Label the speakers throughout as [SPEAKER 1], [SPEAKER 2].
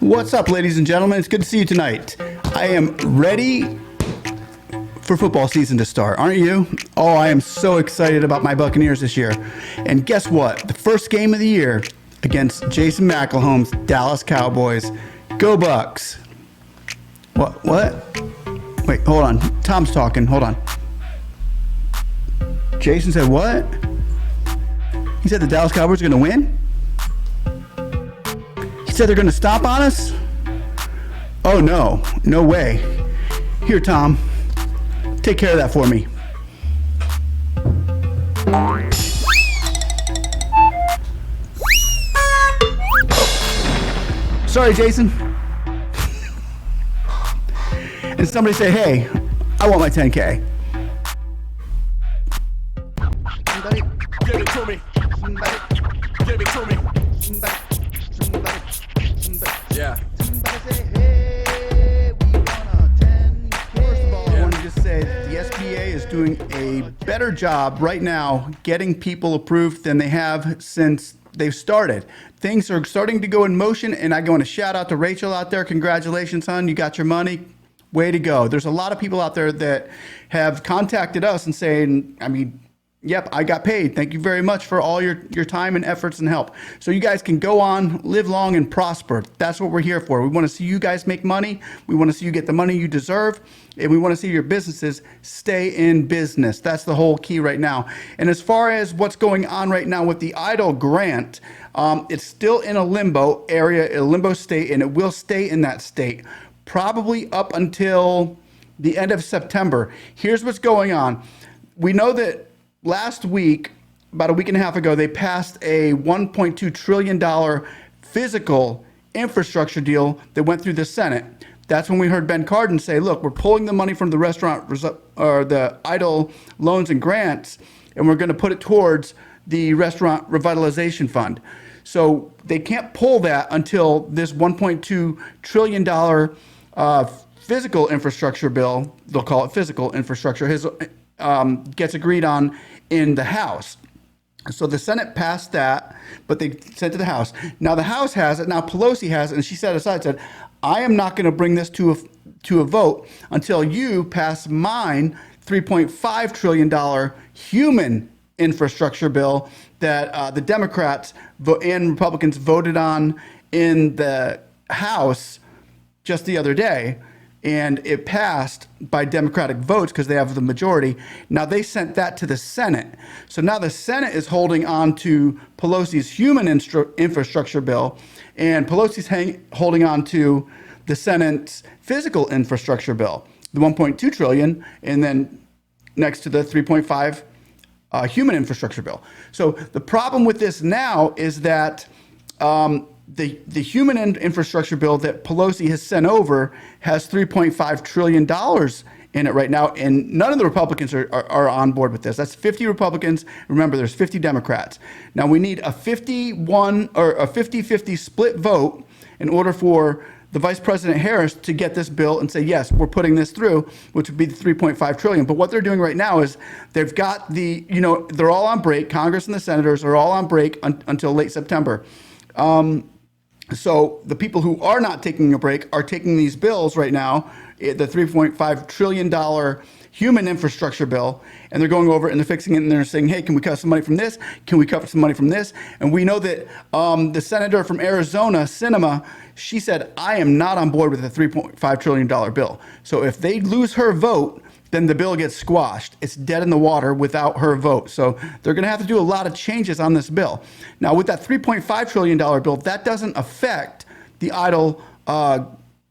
[SPEAKER 1] What's up, ladies and gentlemen? It's good to see you tonight. I am ready for football season to start, aren't you? Oh, I am so excited about my Buccaneers this year. And guess what? The first game of the year against Jason McElhome's Dallas Cowboys. Go Bucks. What? Wait, hold on. Tom's talking. Hold on. Jason said what? He said the Dallas Cowboys are going to win? He said they're going to stomp on us? Oh, no. No way. Here, Tom. Take care of that for me. Sorry, Jason. And somebody say, hey, I want my 10K. Somebody give it to me. Somebody give it to me. Somebody. Yeah. Somebody say, hey, we want a 10K. First of all, I want to just say that the SBA is doing a better job right now getting people approved than they have since they've started. Things are starting to go in motion, and I want to shout out to Rachel out there. Congratulations, hon. You got your money. Way to go. There's a lot of people out there that have contacted us and saying, yep, I got paid. Thank you very much for all your time and efforts and help. So you guys can go on, live long, and prosper. That's what we're here for. We want to see you guys make money. We want to see you get the money you deserve. And we want to see your businesses stay in business. That's the whole key right now. And as far as what's going on right now with the EIDL grant, it's still in a limbo area, a limbo state, and it will stay in that state probably up until the end of September. Here's what's going on. We know that last week, about a week and a half ago, they passed a $1.2 trillion physical infrastructure deal that went through the Senate. That's when we heard Ben Cardin say, look, we're pulling the money from the the EIDL loans and grants, and we're going to put it towards the Restaurant Revitalization Fund. So they can't pull that until this $1.2 trillion physical infrastructure bill, they'll call it physical infrastructure, gets agreed on in the House. So the Senate passed that, but they sent it to the House. Now the House has it. Now Pelosi has it, and she set aside said, I am not going to bring this to a vote until you pass mine $3.5 trillion human infrastructure bill that the Democrats and Republicans voted on in the House just the other day. And it passed by Democratic votes because they have the majority. Now they sent that to the Senate. So now the Senate is holding on to Pelosi's human infrastructure bill, and Pelosi's holding on to the Senate's physical infrastructure bill, the $1.2 trillion, and then next to the $3.5 human infrastructure bill. So the problem with this now is that the human infrastructure bill that Pelosi has sent over has $3.5 trillion in it right now, and none of the Republicans are on board with this. That's 50 Republicans. Remember, there's 50 Democrats. Now we need a 50-50 split vote in order for the Vice President Harris to get this bill and say, yes, we're putting this through, which would be the $3.5 trillion. But what they're doing right now is they've got they're all on break. Congress and the senators are all on break until late September. So the people who are not taking a break are taking these bills right now, the $3.5 trillion human infrastructure bill, and they're going over it and they're fixing it and they're saying, hey, can we cut some money from this? Can we cut some money from this? And we know that the senator from Arizona, Sinema, she said, I am not on board with the $3.5 trillion bill. So if they lose her vote, then the bill gets squashed. It's dead in the water without her vote. So they're going to have to do a lot of changes on this bill. Now, with that $3.5 trillion bill, that doesn't affect the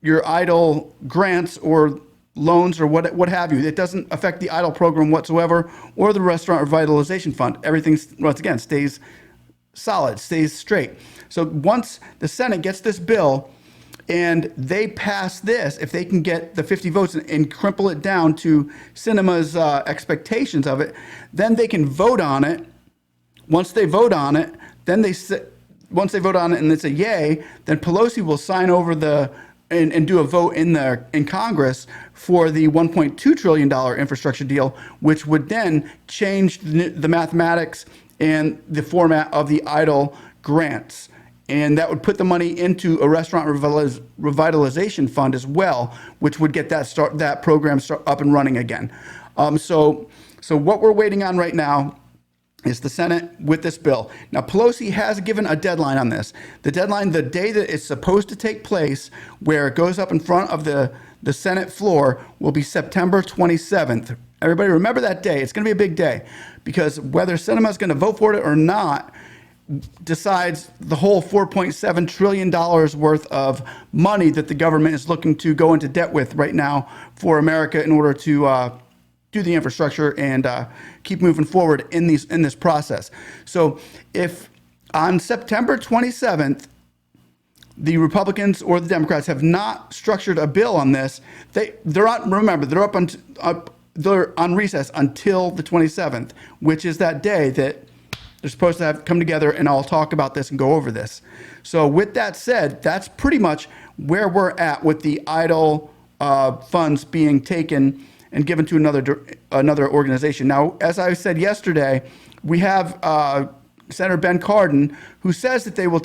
[SPEAKER 1] your EIDL grants or loans or what have you. It doesn't affect the EIDL program whatsoever or the Restaurant Revitalization Fund. Everything, once again, stays solid, stays straight. So once the Senate gets this bill, and they pass this, if they can get the 50 votes and crumple it down to Sinema's expectations of it, then they can vote on it. Once they vote on it, then once they vote on it and it's a yay, then Pelosi will sign over and do a vote in Congress for the $1.2 trillion infrastructure deal, which would then change the mathematics and the format of the EIDL grants.
[SPEAKER 2] And that would put the money into a restaurant revitalization fund as well, which would get that program up and running again. So what we're waiting on right now is the Senate with this bill. Now, Pelosi has given a deadline on this. The deadline, the day that it's supposed to take place, where it goes up in front of the Senate floor, will be September 27th. Everybody remember that day. It's going to be a big day, because whether Sinema is going to vote for it or not decides the whole $4.7 trillion worth of money that the government is looking to go into debt with right now for America in order to do the infrastructure and keep moving forward in this process. So if on September 27th, the Republicans or the Democrats have not structured a bill on this, they're on recess until the 27th, which is that day that they're supposed to have come together and all talk about this and go over this. So with that said, that's pretty much where we're at with the EIDL funds being taken and given to another organization. Now, as I said yesterday, we have Senator Ben Cardin, who says that they will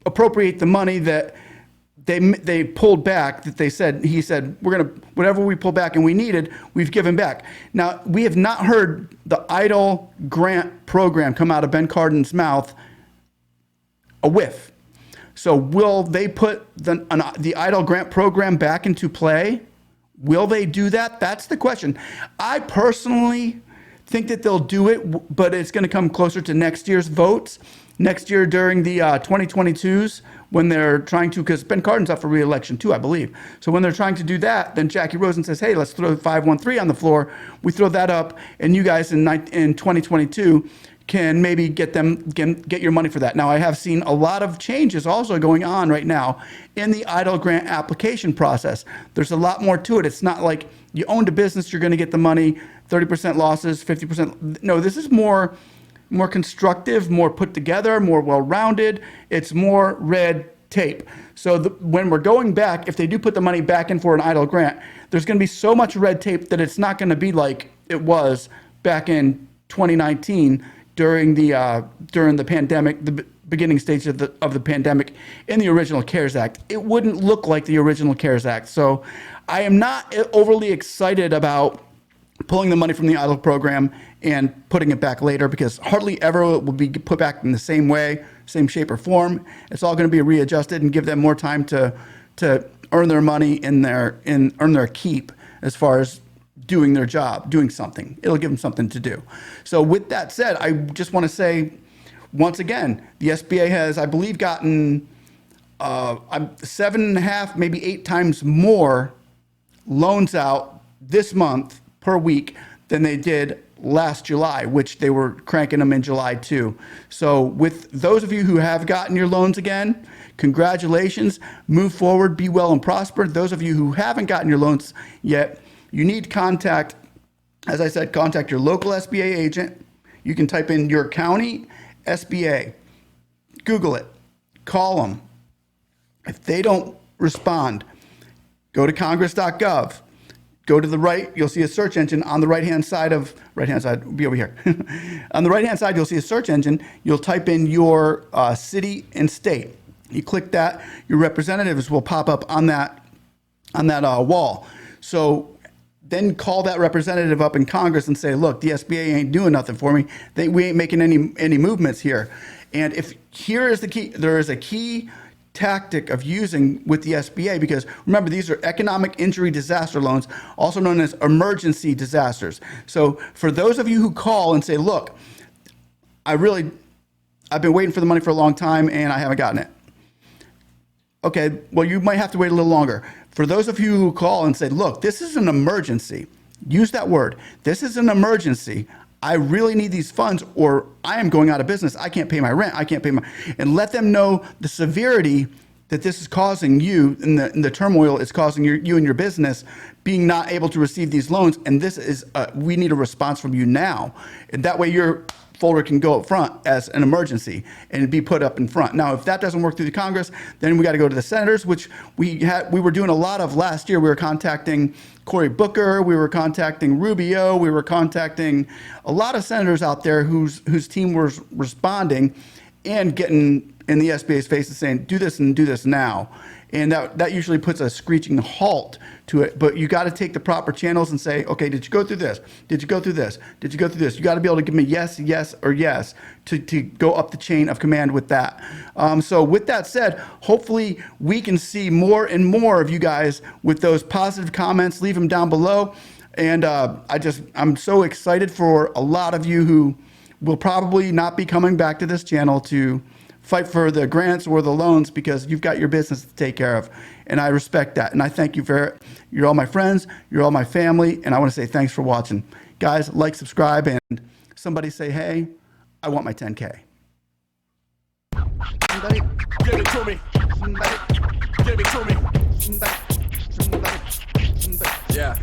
[SPEAKER 2] appropriate the money that they pulled back, that he said, we're going to, whatever we pull back and we needed, we've given back. Now, we have not heard the EIDL grant program come out of Ben Cardin's mouth a whiff. So will they put the EIDL grant program back into play? Will they do that? That's the question. I personally think that they'll do it, but it's going to come closer to next year's votes. Next year during the 2022s, when they're trying to, because Ben Cardin's up for re-election too, I believe. So when they're trying to do that, then Jackie Rosen says, hey, let's throw 513 on the floor. We throw that up, and you guys in 2022 can maybe get your money for that. Now, I have seen a lot of changes also going on right now in the EIDL grant application process. There's a lot more to it. It's not like you owned a business, you're going to get the money, 30% losses, 50%. No, this is more constructive, more put together, more well-rounded. It's more red tape. So when we're going back, if they do put the money back in for an EIDL grant, there's going to be so much red tape that it's not going to be like it was back in 2019 during the pandemic, the beginning stage of the pandemic in the original CARES Act. It wouldn't look like the original CARES Act. So I am not overly excited about pulling the money from the EIDL program and putting it back later, because hardly ever it will be put back in the same way, same shape or form. It's all going to be readjusted and give them more time to earn their money and earn their keep as far as doing their job, doing something. It'll give them something to do. So with that said, I just want to say, once again, the SBA has, I believe, gotten 7.5, maybe 8 times more loans out this month per week than they did last July, which they were cranking them in July too. So with those of you who have gotten your loans again, congratulations, move forward, be well and prosper. Those of you who haven't gotten your loans yet, you need to contact, as I said, contact your local SBA agent. You can type in your county SBA, Google it, call them. If they don't respond, go to congress.gov. Go to the right, you'll see a search engine on the right-hand side, will be over here. On the right-hand side, you'll see a search engine. You'll type in your city and state. You click that, your representatives will pop up on that wall. So then call that representative up in Congress and say, look, the SBA ain't doing nothing for me. We ain't making any movements here. And here is the key, there is a key tactic of using with the SBA, because remember, these are economic injury disaster loans, also known as emergency disasters. So for those of you who call and say, look, I've been waiting for the money for a long time and I haven't gotten it. Okay, well, you might have to wait a little longer. For those of you who call and say, look, this is an emergency, use that word. This is an emergency. I really need these funds, or I am going out of business. I can't pay my rent. I can't pay and let them know the severity that this is causing you, and the turmoil it's causing you and your business being not able to receive these loans. And this is, we need a response from you now. And that way you're folder can go up front as an emergency and be put up in front. Now, if that doesn't work through the Congress, then we got to go to the senators, which we were doing a lot of last year. We were contacting Cory Booker, we were contacting Rubio, we were contacting a lot of senators out there whose team was responding and getting in the SBA's face and saying, do this and do this now. And that usually puts a screeching halt to it. But you got to take the proper channels and say, okay, did you go through this? Did you go through this? Did you go through this? You got to be able to give me yes, yes, or yes to go up the chain of command with that. So with that said, hopefully we can see more and more of you guys with those positive comments. Leave them down below. And I'm so excited for a lot of you who will probably not be coming back to this channel to fight for the grants or the loans because you've got your business to take care of. And I respect that. And I thank you for it. You're all my friends. You're all my family. And I want to say thanks for watching. Guys, like, subscribe, and somebody say, hey, I want my 10K.
[SPEAKER 1] Somebody give it to me. Somebody give it to me. Somebody. Yeah.